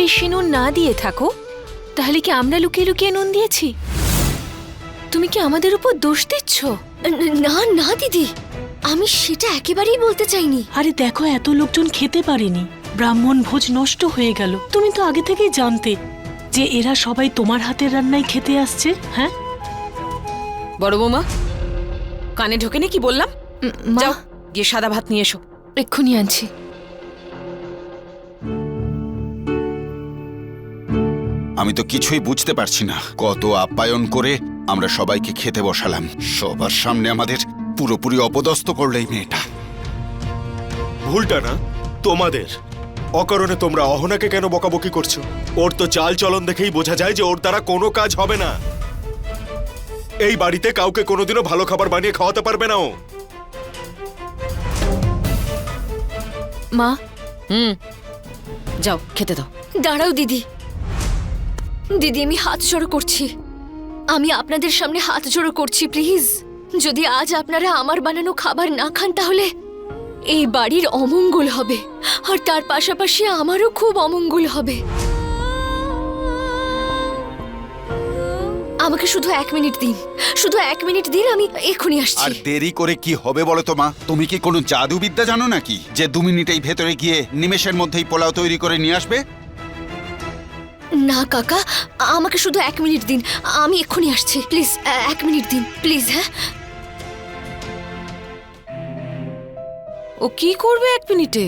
বেশি নুন না দিয়ে থাকো তাহলে কি আমরা লুকিয়ে লুকিয়ে নুন দিয়েছি? তুমি কি আমাদের উপর দোষ দিচ্ছ? না না দিদি, আমি সেটা একেবারেই বলতে চাইনি। আরে দেখো, এত লোকজন খেতে পারেনি, ব্রাহ্মণ ভোজ নষ্ট হয়ে গেল। তুমি তো আগে থেকেই জানতে যে এরা সবাই তোমার হাতের রান্নাই খেতে আসছে। হ্যাঁ বড় বৌমা, কানে ঢোকেনি কি বললাম? মা, যাও গিয়ে সাদা ভাত নিয়ে এসো। এক্ষুনি আনছি। আমি তো কিছুই বুঝতে পারছি না, কত আপ্যায়ন করে আমরা সবাইকে খেতে বসালাম, সবার সামনে আমাদের পুরোপুরি অপদস্থ করলো এই মেয়েটা। ভুলটা না তোমাদের, অকারণে তোমরা অহনাকে কেন বকাবকি করছো? ওর তো চাল চলন দেখেই বোঝা যায় যে ওর দ্বারা কোনো কাজ হবে না। এই বাড়িতে কাউকে কোনোদিনও ভালো খাবার বানিয়ে খাওয়াতে পারবে না ও। মা, যাও খেতে দাও। দাঁড়াও দিদি, দিদি আমি হাত জোড়ো করছি, আমি আপনাদের সামনে হাত জোড়ো করছি, প্লিজ। যদি আজ আপনারা আমার বানানো খাবার না খান তাহলে এই বাড়ির অমঙ্গল হবে, আর তার পাশাপাশি আমারও খুব অমঙ্গল হবে। আমাকে শুধু 1 মিনিট দিন, শুধু 1 মিনিট দিন, আমি এক্ষুনি আর আসছি। দেরি করে কি হবে বলো তো মা? তুমি কি কোনো জাদুবিদ্যা জানো নাকি যে 2 মিনিটেই ভেতরে গিয়ে নিমেষের মধ্যেই পোলাও তৈরি করে নিয়ে আসবে? না কাকা, আমাকে শুধু 1 মিনিট দিন, আমি এক্ষুনি আসছি, প্লিজ 1 মিনিট দিন প্লিজ। হ্যাঁ, ও কি করবে 1 মিনিটে?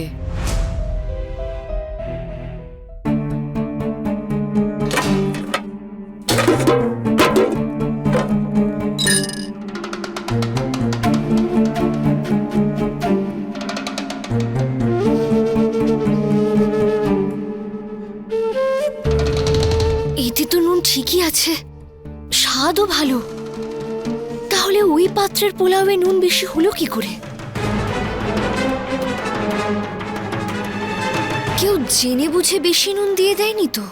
এতে তো নুন ঠিকই আছে, স্বাদও ভালো, তাহলে ওই পাত্রের পোলাওয়ে নুন বেশি হলো কি করে? কেউ জেনে বুঝে বেশি নুন দিয়ে দেয়নি তো?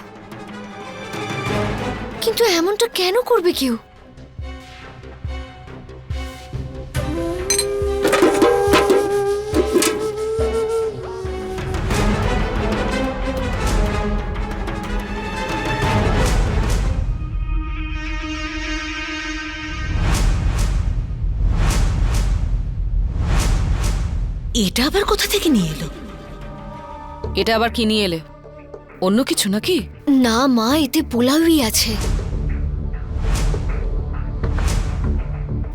কিন্তু এমনটা কেন করবে কেউ? এটা আবার কোথা থেকে নিয়ে এলো? এটা আবার কি নিয়ে এলে? অন্য কিছু নাকি? না মা, এতে পোলাওই আছে,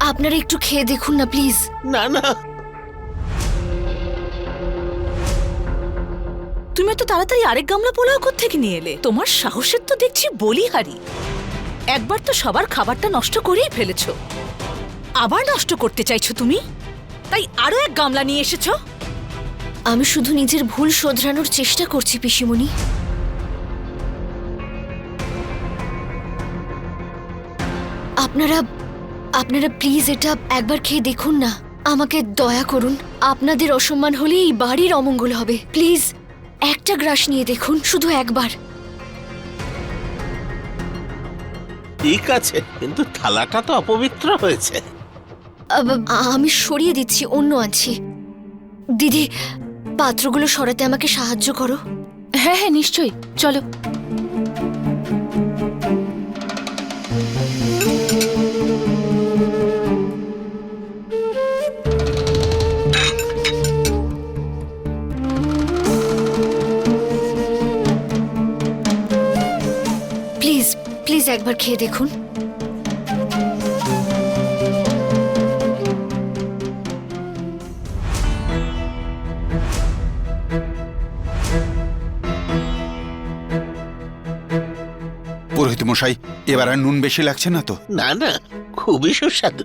আপনারা একটু খেয়ে দেখুন না প্লিজ। না না, তুমি এত তাড়াতাড়ি আরেক গামলা পোলাও কোত্থেকে নিয়ে এলে? তোমার সাহসের তো দেখছি বলিহারি। একবার তো সবার খাবারটা নষ্ট করেই ফেলেছো, আবার নষ্ট করতে চাইছো তুমি, তাই আরো 1 গামলা নিয়ে এসেছো। আমি শুধু নিজের ভুল শোধরানোর চেষ্টা করছি পিসিমণি। আপনারা প্লিজ এটা একবার খেয়ে দেখুন না, আমাকে দয়া করুন। আপনাদের অসম্মান হলে এই বাড়ির অমঙ্গল হবে, প্লিজ একটা গ্রাস নিয়ে দেখুন, শুধু একবার। ঠিক আছে, কিন্তু থালাটা তো অপবিত্র হয়েছে। আমি সরিয়ে দিচ্ছি, অন্য আনছি। দিদি, পাত্রগুলো সরাতে আমাকে সাহায্য করো। হ্যাঁ হ্যাঁ নিশ্চয়ই, চলো। প্লিজ প্লিজ একবার খেয়ে দেখুন। পুরোহিত মশাই, এবার আর নুন বেশি লাগছে না তো? না না, খুবই সুস্বাদু।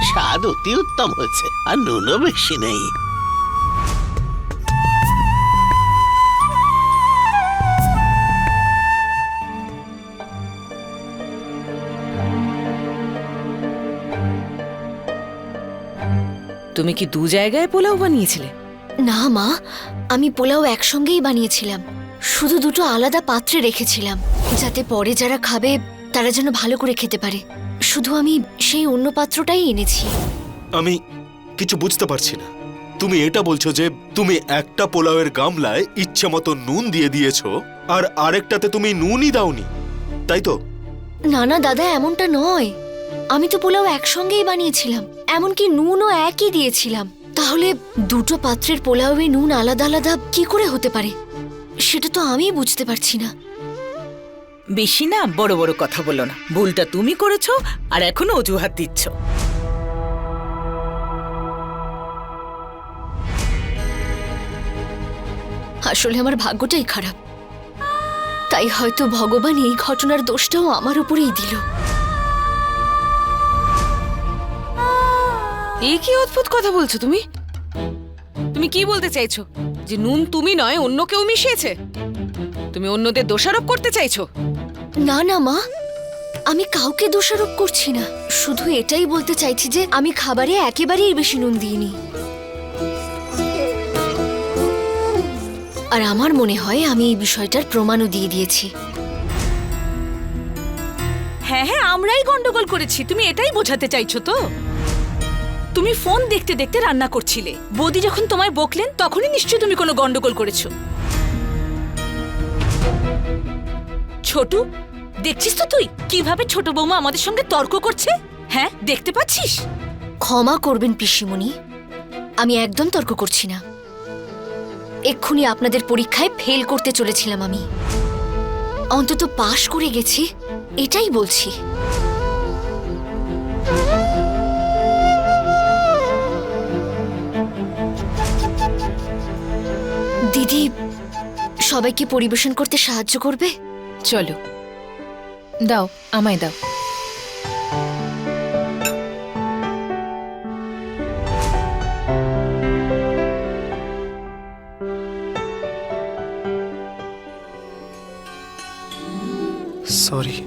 স্বাদ অতি উত্তম হয়েছে, আর নুনও বেশি নেই। তুমি কি 2 জায়গায় পোলাও বানিয়েছিলে? না মা, আমি পোলাও একসঙ্গেই বানিয়েছিলাম, শুধু দুটো আলাদা পাত্রে রেখেছিলাম যাতে পরে যারা খাবে তারা যেন ভালো করে খেতে পারে। শুধু আমি সেই অন্য পাত্রটাই এনেছি। আমি কিছু বুঝতে পারছি না। তুমি এটা বলছো যে তুমি একটা পোলাওয়ের গামলায় ইচ্ছে মতো নুন দিয়ে দিয়েছো আর আরেকটাতে তুমি নুনই দাওনি, তাই তো? না না দাদা, এমনটা নয়। আমি তো পোলাও একসঙ্গেই বানিয়েছিলাম, এমনকি নুনও একই দিয়েছিলাম। তাহলে দুটো পাত্রের পোলাওয়ে নুন আলাদা আলাদা কি করে হতে পারে, সেটা তো আমি বুঝতে পারছি না। বেশি না বড় বড় কথা বলো না। ভুলটা তুমি করেছো আর এখনো অজুহাত দিচ্ছ। আসলে আমার ভাগ্যটাই খারাপ, তাই হয়তো ভগবান এই ঘটনার দোষটাও আমার উপরেই দিল। এই কি অদ্ভুত কথা বলছো তুমি? তুমি কি বলতে চাইছো? যে নুন তুমি নয় অন্য কেউ মিশিয়েছে? তুমি অন্যদের দোষারোপ করতে চাইছো? না না মা, আমি কাউকে দোষারোপ করছি না। শুধু এটাই বলতে চাইছি যে আমি খাবারে একেবারেই বেশি নুন দিইনি। আর আমার মনে হয় আমি এই বিষয়টার প্রমাণও দিয়ে দিয়েছি। হ্যাঁ হ্যাঁ, আমরাই গন্ডগোল করেছি, তুমি এটাই বোঝাতে চাইছো তো? তুমি ফোন দেখতে দেখতে রান্না করছিলে, বৌদি যখন তোমায় বকলেন তখনই নিশ্চয়ই তুমি কোনো গন্ডগোল করেছো। ছোটু, দেখছিস তো তুই কিভাবে ছোট বৌমা আমাদের সঙ্গে তর্ক করছে? হ্যাঁ, দেখতে পাচ্ছিস? ক্ষমা করবেন পিসিমণি, আমি একদম তর্ক করছি না। এক্ষুনি আপনাদের পরীক্ষায় ফেল করতে চলেছিলাম আমি, অন্তত পাশ করে গেছি এটাই বলছি। দিদি সবাইকে পরিবেশন করতে সাহায্য করবে? চলো, দাও, আমায় দাও। সরি।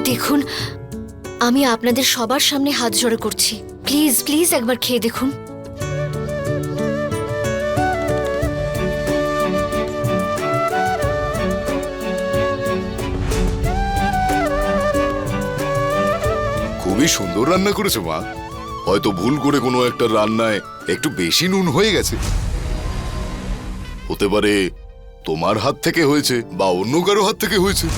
দেখুন, আমি আপনাদের সবার সামনে হাত জোড়ো করছি, প্লিজ প্লিজ একবার খেয়ে দেখুন। খুবই সুন্দর রান্না করেছো মা। হয়তো ভুল করে কোনো একটা রান্নায় একটু বেশি নুন হয়ে গেছে। হতে পারে তোমার হাত থেকে হয়েছে বা অন্য কারো হাত থেকে হয়েছে।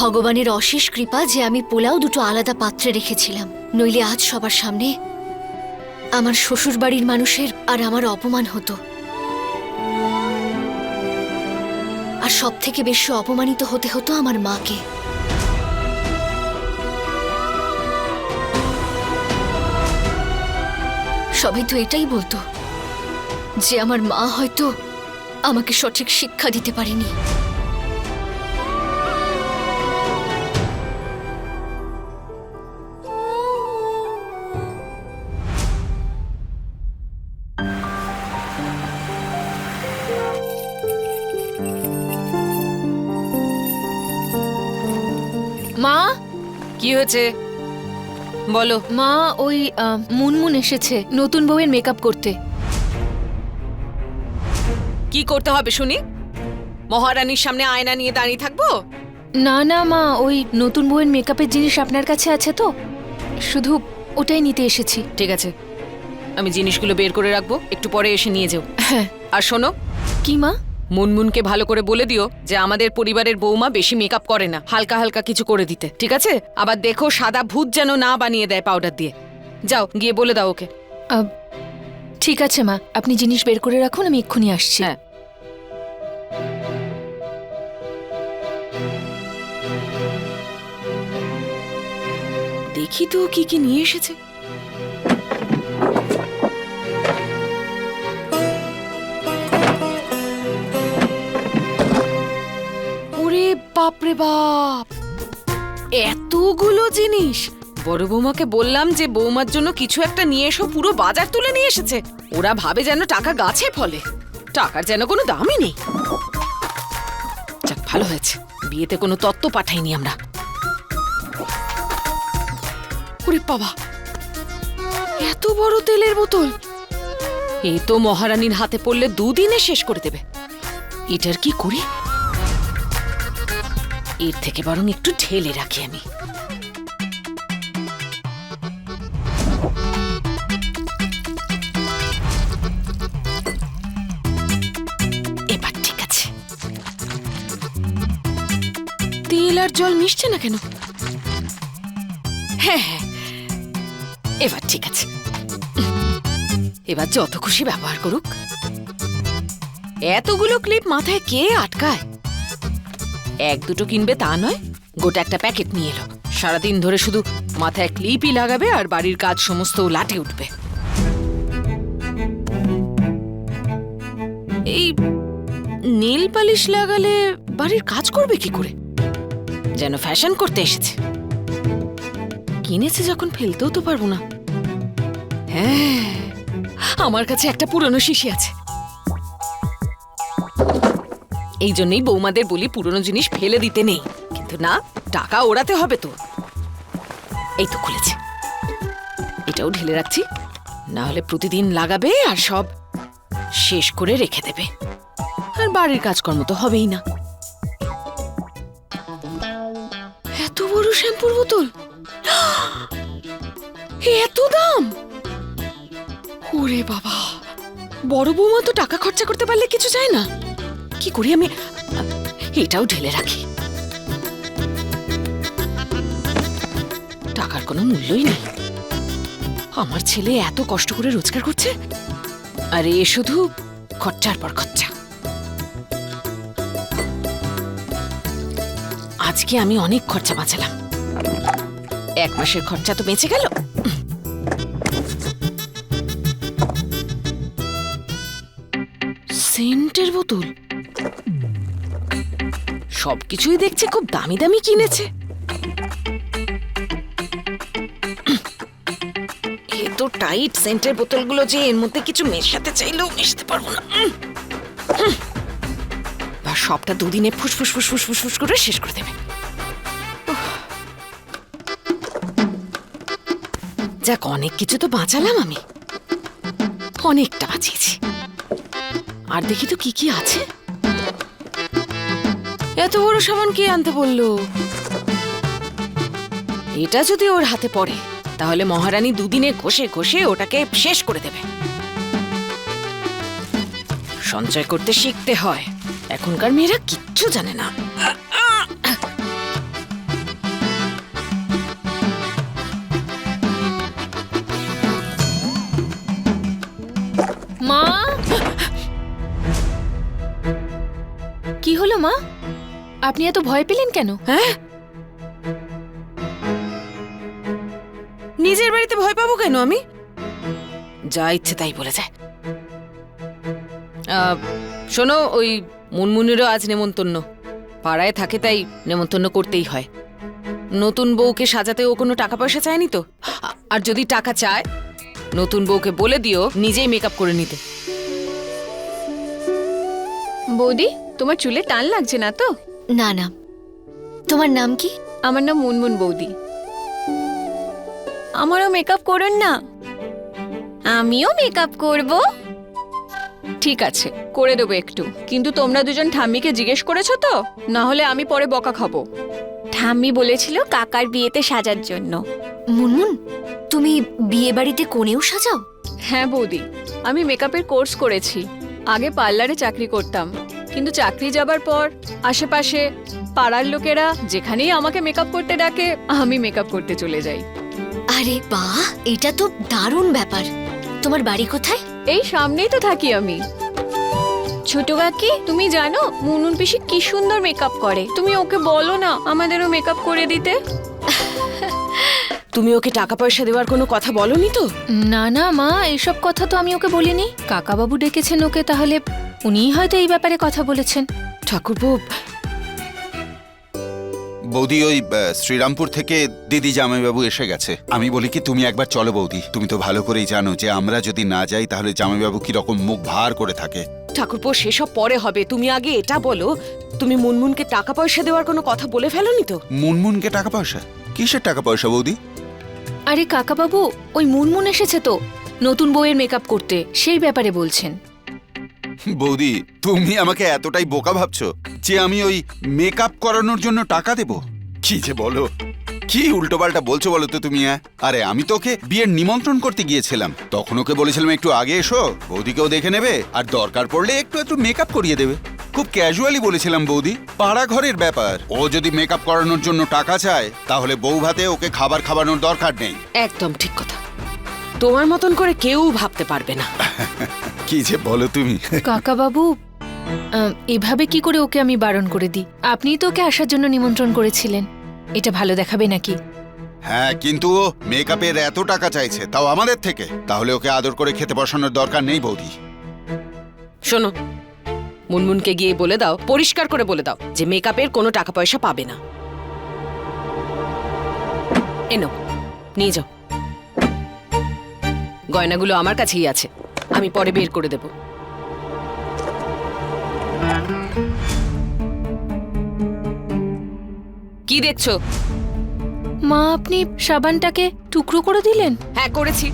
ভগবানের অশেষ কৃপা যে আমি পোলাও দুটো আলাদা পাত্রে রেখেছিলাম, নইলে আজ সবার সামনে আমার শ্বশুর বাড়ির মানুষের আর আমার অপমান হতো। আর সব থেকে বেশি অপমানিত হতে হতো আমার মাকে। সবাই তো এটাই বলতো যে আমার মা হয়তো আমাকে সঠিক শিক্ষা দিতে পারেনি। মা, কি হয়েছে বলো? মা, ওই মুনমুন এসেছে নতুন বউয়ের মেকআপ করতে। কি করতে হবে শুনি? মহারানীর সামনে আয়না নিয়ে দাঁড়িয়ে থাকবো? না না মা, ওই নতুন বউয়ের মেকআপের জিনিস আপনার কাছে আছে তো, শুধু ওটাই নিতে এসেছি। ঠিক আছে, আমি জিনিসগুলো বের করে রাখবো, একটু পরে এসে নিয়ে যাও। হ্যাঁ। আর শোনো, কি মা? মুনমুনকে ভালো করে বলে দিও যে আমাদের পরিবারের বৌমা বেশি মেকআপ করে না, হালকা হালকা কিছু করে দিতে, ঠিক আছে? আবার দেখো সাদা ভূত যেন না বানিয়ে দেয় পাউডার দিয়ে। যাও গিয়ে বলে দাও ওকে। ঠিক আছে মা, আপনি জিনিস বের করে রাখুন, আমি এক্ষুনি আসছি। হ্যাঁ। দেখি তো কি কি নিয়ে এসেছে। ওরে বাপরে বাপ, এতগুলো জিনিস! বড় বৌমাকে বললাম যে বৌমার জন্য কিছু একটা নিয়ে এসো, পুরো বাজার তুলে নিয়ে এসেছে। ওরা ভাবে যেন টাকা গাছে ফলে, টাকার যেন কোনো দামই নেই। যাক, ভালো হয়েছে বিয়েতে কোনো তত্ত্ব পাঠাইনি আমরা। ওরে বাবা, এত বড় তেলের বোতল! এ তো মহারানীর হাতে পড়লে দুদিনে শেষ করে দেবে। এটার কি করি? এর থেকে বরং একটু ঢেলে রাখি আমি। এবার ঠিক আছে। তেল আর জল মিশছে না কেন? হ্যাঁ হ্যাঁ, এবার ঠিক আছে। এবার যত খুশি ব্যবহার করুক। এতগুলো ক্লিপ মাথায় কে আটকায়? এক দুটো কিনবে তা নয়, গোটা একটা প্যাকেট নিয়ে এলো। সারাদিন ধরে শুধু মাথায় ক্লিপই লাগাবে আর বাড়ির কাজ সমস্ত লাটে উঠবে। এই নীল পালিশ লাগালে বাড়ির কাজ করবে কি করে? যেন ফ্যাশন করতে এসেছে। কিনেছে যখন ফেলতেও তো পারবো না। হ্যাঁ, আমার কাছে একটা পুরনো শিশি আছে। এই জন্যই বৌমাদের বলি পুরনো জিনিস ফেলে দিতে নেই, কিন্তু না, টাকা ওড়াতে হবে তো। এই তো খুলেছে, এটাও ঢেলে রাখছি, না হলে প্রতিদিন লাগাবে আর সব শেষ করে রেখে দেবে, আর বাড়ির কাজকর্ম তো হবেই না। এত বড় শ্যাম্পুর বোতল, এত দাম! ওরে বাবা, বড় বৌমা তো টাকা খরচা করতে পারলে কিছু চায় না। কি করি আমি? এটাও ঢেলে রাখি। টাকার কোনো মূল্যই নেই। আমার ছেলে এত কষ্ট করে রোজগার করছে, আর এ শুধু খরচার পর খরচা। আজকে আমি অনেক খরচা বাঁচালাম। এক মাসের খরচা তো বেঁচে গেল। সেন্টের বোতল, সবকিছুই দেখছি খুব দামি দামি কিনেছে। এত টাইট সেন্টের বোতলগুলো যে এর মধ্যে কিছু মেশাতে চাইলেও মেশাতে পারবো না। বা সবটা দুদিনে ফুসফুস ফুসফুস ফুসফুস করে শেষ করে দেবে। যাক, অনেক কিছু তো বাঁচালাম আমি, অনেকটা বাঁচিয়েছি। আর দেখি তো কি কি আছে। এত বড় সামান কে আনতে বললো? এটা যদি ওর হাতে পড়ে তাহলে মহারানী দুদিনে ঘষে ঘষে ওটাকে শেষ করে দেবে। সঞ্চয় করতে শিখতে হয়, এখনকার মেয়েরা কিচ্ছু জানে না। মা, কি হলো মা? আপনি এত ভয় পেলেন কেন? হ্যাঁ, নিজের বাড়িতে ভয় পাবো কেন আমি? যা ইচ্ছে তাই বলে যায়। শোনো, ওই মুনমুনেরও আজ নেমন্তন্ন। পাড়ায় থাকে তাই নেমন্তন্ন করতেই হয়। নতুন বউকে সাজাতে ও কোনো টাকা পয়সা চায়নি তো। আর যদি টাকা চায়, নতুন বউকে বলে দিও নিজেই মেকআপ করে নিতে। বৌদি, তোমার চুলে টান লাগছে না তো? না না। তোমার নাম কি? আমার নাম মুনমুন বৌদি। আমারও মেকআপ করুন না। আমিও মেকআপ করব। ঠিক আছে, করে দেবো একটু, কিন্তু তোমরা দুজন ঠাম্মিকে জিজ্ঞেস করেছো তো? না হলে আমি পরে বকা খাবো। ঠাম্মি বলেছিল কাকার বিয়েতে সাজার জন্য। মুনমুন, তুমি বিয়ে বাড়িতে কোণেও সাজাও? হ্যাঁ বৌদি, আমি মেকআপের কোর্স করেছি। আগে পার্লারে চাকরি করতাম, কিন্তু চাকরি যাবার পর আশেপাশে পাড়ার লোকেরা যেখানেই আমাকে মেকআপ করতে ডাকে আমি মেকআপ করতে চলে যাই। আরে বাহ, এটা তো দারুণ ব্যাপার। তোমার বাড়ি কোথায়? এই সামনেই তো থাকি আমি। ছোট কাকি, তুমি জানো মুনমুন পিসি কি সুন্দর মেকআপ করে? তুমি ওকে বলো না আমাদেরও মেকআপ করে দিতে। তুমি ওকে টাকা পয়সা দেওয়ার কোনো কথা বলনি তো? না না মা, এসব কথা তো আমি ওকে বলিনি। কাকাবাবু ডেকেছেন ওকে, তাহলে উনিই হয়তো এই ব্যাপারে কথা বলেছেন। ঠাকুরপো, বৌদি, ওই শ্রীরামপুর থেকে দিদি জামাইবাবু এসে গেছে। আমি বলি কি, তুমি একবার চলো বৌদি। তুমি তো ভালো করেই জানো যে আমরা যদি না যাই তাহলে জামাইবাবু কিরকম মুখ ভার করে থাকে। ঠাকুরপো, সেসব পরে হবে। তুমি আগে এটা বলো, তুমি মুনমুনকে টাকা পয়সা দেওয়ার কোনো কথা বলে ফেলোনি তো? মুনমুনকে টাকা পয়সা? কিসের টাকা পয়সা বৌদি? আরে কাকাবাবু, ওই মুনমুন এসেছে তো নতুন বউয়ের মেকআপ করতে, সেই ব্যাপারে বলছেন। বৌদি, তুমি আমাকে এতটাই বোকা ভাবছো যে আমি ওই মেকআপ করানোর জন্য টাকা দেব? কি যে বলো, কি উল্টোপাল্টা বলছো বলো তো তুমি? আরে আমি তোকে বিয়ের নিমন্ত্রণ করতে গিয়েছিলাম, তখন ওকে বলেছিলাম একটু আগে এসো, বৌদিকেও দেখে নেবে আর দরকার পড়লে একটু একটু মেকআপ করিয়ে দেবে। খুব ক্যাজুয়ালি বলেছিলাম বৌদি, পাড়া ঘরের ব্যাপার। ও যদি মেকআপ করানোর জন্য টাকা চায় তাহলে বউ ভাতে ওকে খাবার খাওয়ানোর দরকার নেই। একদম ঠিক কথা, তোমার মতন করে কেউ ভাবতে পারবে না। কি যে বলো তুমি। কাকাবাবু, এভাবে কি করে ওকে আমি বারণ করে দিই? আপনিই তো ওকে আসার জন্য নিমন্ত্রণ করেছিলেন, এটা ভালো দেখাবে নাকি? হ্যাঁ, কিন্তু ও মেকআপের এত টাকা চাইছে, তাও আমাদের থেকে। তাহলে ওকে আদর করে খেতে বসানোর দরকার নেই বৌদি। শোনো, মুনমুনকে গিয়ে বলে দাও, পরিষ্কার করে বলে দাও যে মেকআপের কোনো টাকা পয়সা পাবে না। এনো, নিয়ে যাও। গয়নাগুলো আমার কাছেই আছে, আমি পরে বের করে দেব। কি দেখছো? মা, আপনি সাবানটাকে টুকরো করে দিলেন। হ্যাঁ, করেছি।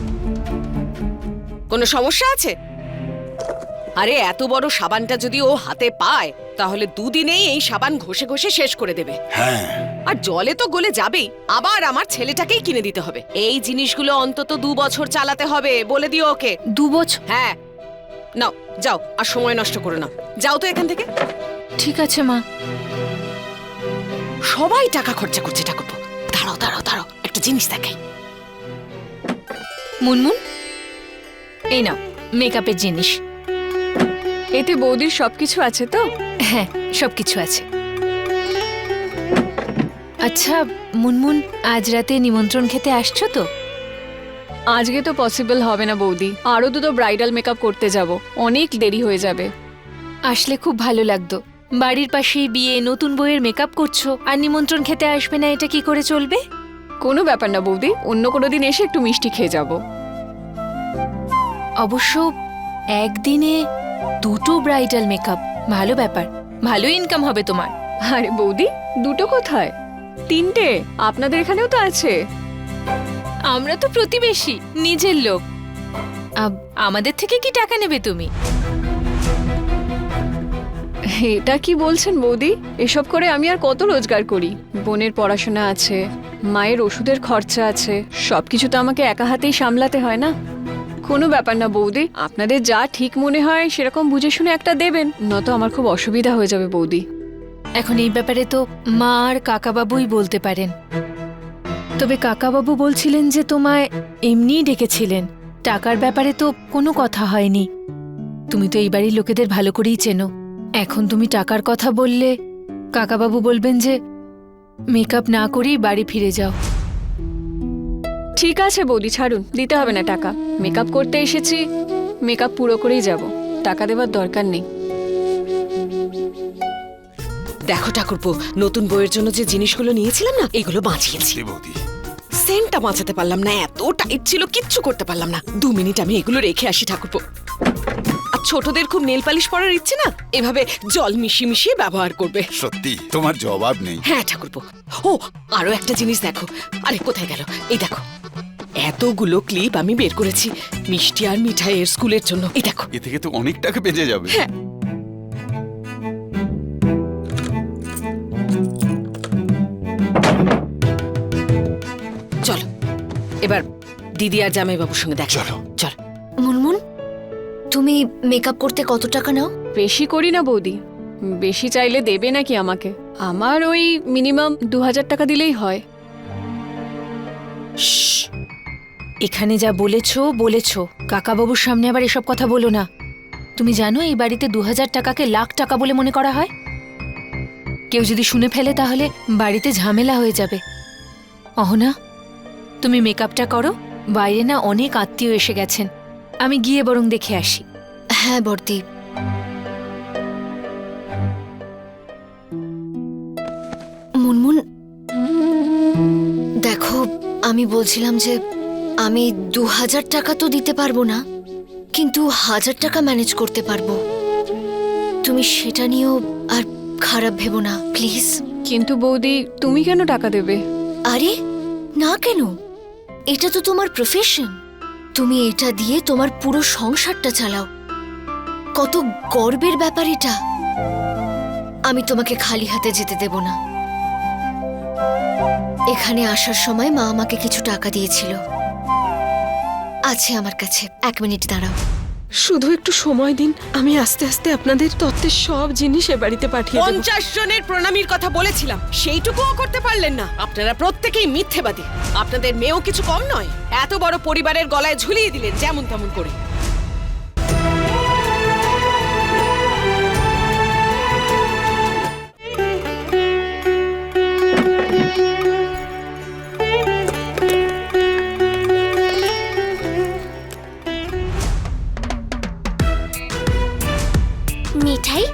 কোনো সমস্যা আছে? আরে এত বড় সাবানটা যদি ও হাতে পায় তাহলে দুদিনেই এই সাবান ঘষে ঘষে শেষ করে দেবে। হ্যাঁ, আর জলে তো গলে যাবেই, আবার আমার ছেলেটাকেই কিনে দিতে হবে। এই জিনিসগুলো অন্তত 2 বছর চালাতে হবে, বলে দিও ওকে। 2 বছর? হ্যাঁ, নাও যাও, আর সময় নষ্ট করো না, যাও তো এখান থেকে। ঠিক আছে মা। সবাই টাকা খরচা করছে ঠাকুরপো। দাঁড়াও দাঁড়াও দাঁড়াও, একটা জিনিস দেখাই। মুনমুন, এই নাও মেকআপের জিনিস। এতে বৌদির সবকিছু আছে তো? হ্যাঁ, সবকিছু আছে। আচ্ছা মুনমুন, আজ রাতে নিমন্ত্রণ খেতে আসছো তো? আজকে তো পসিবল হবে না বৌদি, আরো দুটো ব্রাইডাল মেকআপ করতে যাব, অনেক দেরি হয়ে যাবে। আসলে খুব ভালো লাগতো। বাড়ির পাশেই বিয়ে, নতুন বউয়ের মেকআপ করছো আর নিমন্ত্রণ খেতে আসবে না, এটা কি করে চলবে? কোনো ব্যাপার না বৌদি, অন্য কোনো দিন এসে একটু মিষ্টি খেয়ে যাব। অবশ্য একদিনে 2টো ব্রাইডাল মেকআপ, ভালো ব্যাপার, ভালো ইনকাম হবে তোমার। আরে বৌদি, দুটো কোথায়, 3টে আপনাদের এখানেও তো আছে। আমরা তো প্রতিবেশী, নিজের লোক, আমাদের থেকে কি টাকা নেবে তুমি? এটা কি বলছেন বৌদি? এসব করে আমি আর কত রোজগার করি? বোনের পড়াশোনা আছে, মায়ের ওষুধের খরচা আছে, সবকিছু তো আমাকে একা হাতেই সামলাতে হয় না। কোনো ব্যাপার না বৌদি, আপনাদের যা ঠিক মনে হয় সেরকম বুঝে শুনে একটা দেবেন, নয়তো আমার খুব অসুবিধা হয়ে যাবে বৌদি। এখন এই ব্যাপারে তো মা আর কাকাবাবুই বলতে পারেন। তবে কাকাবাবু বলছিলেন যে তোমায় এমনিই ডেকেছিলেন, টাকার ব্যাপারে তো কোনো কথা হয়নি। তুমি তো এই বাড়ির লোকেদের ভালো করেই চেনো, এখন তুমি টাকার কথা বললে কাকাবাবু বলবেন যে মেকআপ না করেই বাড়ি ফিরে যাও। ঠিক আছে বৌদি, ছাড়ুন, দিতে হবে না টাকা। মেকআপ করতে এসেছি, মেকআপ পুরো করেই যাব, টাকা দেবার দরকার নেই। দেখো ঠাকুরপো, নতুন বইয়ের জন্য যে জিনিসগুলো নিয়েছিলাম না, এগুলো বাঁচিয়েছি। বৌদি, সেন্টটা বাঁচাতে পারলাম না, এত টাইট ছিল, কিচ্ছু করতে পারলাম না। 2 মিনিট আমি এগুলো রেখে আসি ঠাকুরপো। আর ছোটদের খুব নেল পালিশ পরার ইচ্ছে না, এভাবে জল মিশিয়ে মিশিয়ে ব্যবহার করবে। সত্যি তোমার জবাব নেই। হ্যাঁ ঠাকুরপো। ও, আরো একটা জিনিস দেখো। আরে কোথায় গেল? এই দেখো, এতগুলো ক্লিপ আমি বের করেছি মিষ্টি আর মিঠাইয়ের স্কুলের জন্য। এই দেখো। এ থেকে তো অনেক টাকা বেঁচে যাবে। হ্যাঁ, চলো এবার দিদি আর জামাইবাবুর সঙ্গে দেখ। চলো। চলো। মুনমুন, তুমি মেকআপ করতে কত টাকা নাও? বেশি করি না বৌদি, বেশি চাইলে দেবে নাকি আমাকে? আমার ওই মিনিমাম 2000 টাকা দিলেই হয়। এখানে যা বলেছো, কাকাবাবুর সামনে আবার এসব কথা বলো না। তুমি জানো এই বাড়িতে 2000 টাকাকে লাখ টাকা বলে মনে করা হয়। কেউ যদি শুনে ফেলে তাহলে বাড়িতে ঝামেলা হয়ে যাবে। অহনা, তুমি মেকআপটা করো, বাইরে না অনেক আত্মীয় এসে গেছেন, আমি গিয়ে বরং দেখে আসি। হ্যাঁ বর্দি। মুনমুন, দেখো, আমি বলছিলাম যে আমি 2000 টাকা তো দিতে পারবো না, কিন্তু 1000 টাকা ম্যানেজ করতে পারবো। তুমি সেটা নিয়েও আর খারাপ ভেবো না প্লিজ। কিন্তু বৌদি, তুমি কেন টাকা দেবে? আরে না, কেন? এটা তো তোমার প্রফেশন। তুমি এটা দিয়ে তোমার পুরো সংসারটা চালাও। কত গর্বের ব্যাপার এটা। আমি তোমাকে খালি হাতে যেতে দেব না। এখানে আসার সময় মা আমাকে কিছু টাকা দিয়েছিল, আছে আমার কাছে। 1 মিনিট দাঁড়াও। শুধু একটু সময় দিন, আমি আস্তে আস্তে আপনাদের তত্ত্বের সব জিনিস এ বাড়িতে পাঠিয়ে দেব। 50 জনের প্রণামীর কথা বলেছিলাম, সেইটুকুও করতে পারলেন না। আপনারা প্রত্যেকেই মিথ্যেবাদী। আপনাদের মেয়েও কিছু কম নয়। এত বড় পরিবারের গলায় ঝুলিয়ে দিলেন যেমন তেমন করে। মিঠাই,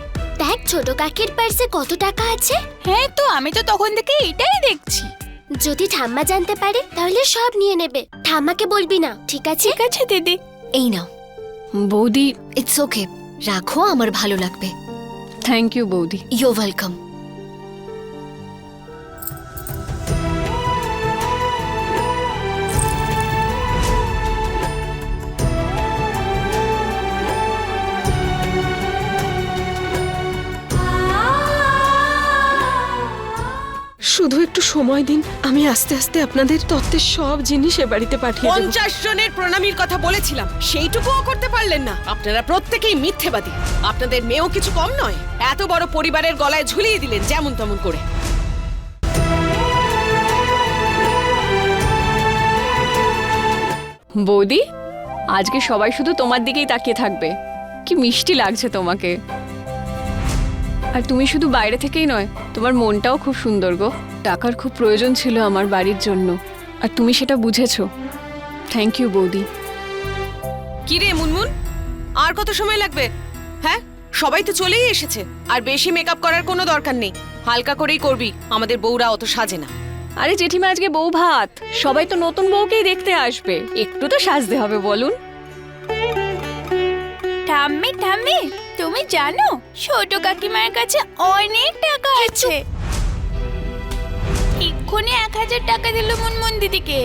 দেখ ছোট কাকির পার্সে কত টাকা আছে। হ্যাঁ, তো আমি তো তখন থেকে এটাই দেখছি। যদি ঠাম্মা জানতে পারে তাহলে সব নিয়ে নেবে। ঠাম্মাকে বলবি না, ঠিক আছে? ঠিক আছে দিদি। এই নাও। বৌদি, ইটস ওকে, রাখো, আমার ভালো লাগবে। থ্যাংক ইউ বৌদি। You welcome. শুধু একটু সময় দিন, আমি আস্তে আস্তে আপনাদের তত্ত্বের সব জিনিস এ বাড়িতে পাঠিয়ে দেব। 50 জনের প্রণামীর কথা বলেছিলাম, সেইটুকুও করতে পারলেন না। আপনারা প্রত্যেকেই মিথ্যেবাদী। আপনাদের মেয়েও কিছু কম নয়। এত বড় পরিবারের গলায় ঝুলিয়ে দিলেন যেমন তেমন করে। বৌদি, আজকে সবাই শুধু তোমার দিকেই তাকিয়ে থাকবে। কি মিষ্টি লাগছে তোমাকে। আর তুমি শুধু বাইরে থেকেই নয়, তোমার মনটাও খুব সুন্দর গো। টাকার খুব প্রয়োজন ছিল আমার বাড়ির জন্য, আর তুমি সেটা বুঝেছো। থ্যাংক ইউ বৌদি। কি রে মুনমুন, আর কত সময় লাগবে? হ্যাঁ, সবাই তো চলেই এসেছে। আর বেশি মেকআপ করার কোনো দরকার নেই, হালকা করেই করবি। আমাদের বউরা অত সাজে না। আরে জেঠিমা, আজকে বউ ভাত, সবাই তো নতুন বউকেই দেখতে আসবে, একটু তো সাজতে হবে বলুন। ঠাম্মি ঠাম্মি, তুমি জানো ছোট কাকিমার কাছে অনেক টাকা আছে। এক্ষুনি 1000 টাকা দিল মুনমুন দিদিকে।